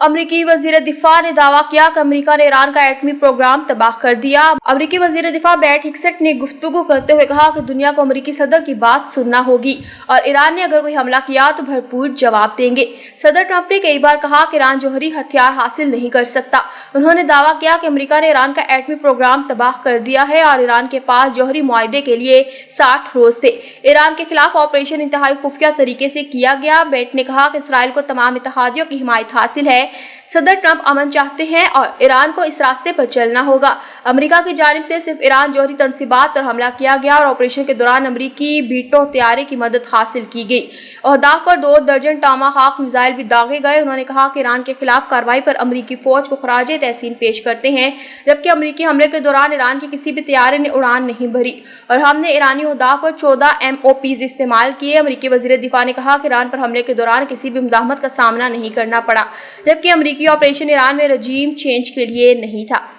अमरीकी वज़ीर दिफा ने दावा किया कि अमेरिका ने ईरान का एटमी प्रोग्राम तबाह कर दिया। अमरीकी वज़ीर दिफा बैट हिक्सट ने गुफ्तगू करते हुए कहा कि दुनिया को अमरीकी सदर की बात सुनना होगी और ईरान ने अगर कोई हमला किया तो भरपूर जवाब देंगे। सदर ट्रंप ने कई बार कहा कि ईरान जौहरी हथियार हासिल नहीं कर सकता। उन्होंने दावा किया कि अमेरिका ने ईरान का एटमी प्रोग्राम तबाह कर दिया है और ईरान के पास जौहरी मुआहदे के लिए 60 रोज थे। ईरान के खिलाफ ऑपरेशन इंतहाई खुफिया तरीके से किया गया। बैट ने कहा कि इसराइल को तमाम इत्तेहादियों की हिमायत हासिल है। सदर ट्रंप अमन चाहते हैं और ईरान को इस रास्ते पर चलना होगा। अमेरिका की जानिब से सिर्फ ईरान जौहरी तंसीबात पर हमला किया गया और ऑपरेशन के दौरान अमेरिकी बीटो तैयारी की मदद हासिल की गई। अहदाफ पर 2 दर्जन टॉमाहाक मिसाइल भी दागे गए। उन्होंने कहा कि ईरान के खिलाफ कार्रवाई पर अमेरिकी फौज को खराजे तहसीन पेश करते हैं, जबकि अमेरिकी हमले के दौरान ईरान के किसी भी तैयारे ने उड़ान नहीं भरी और हमने ईरानी अहदाफ पर 14 MOPs इस्तेमाल किए। अमेरिकी वज़ीर दिफा ने कहा कि ईरान पर हमले के दौरान किसी भी मुज़ाहमत का सामना नहीं करना पड़ा, जबकि अमेरिकी ऑपरेशन ईरान में रजीम चेंज के लिए नहीं था।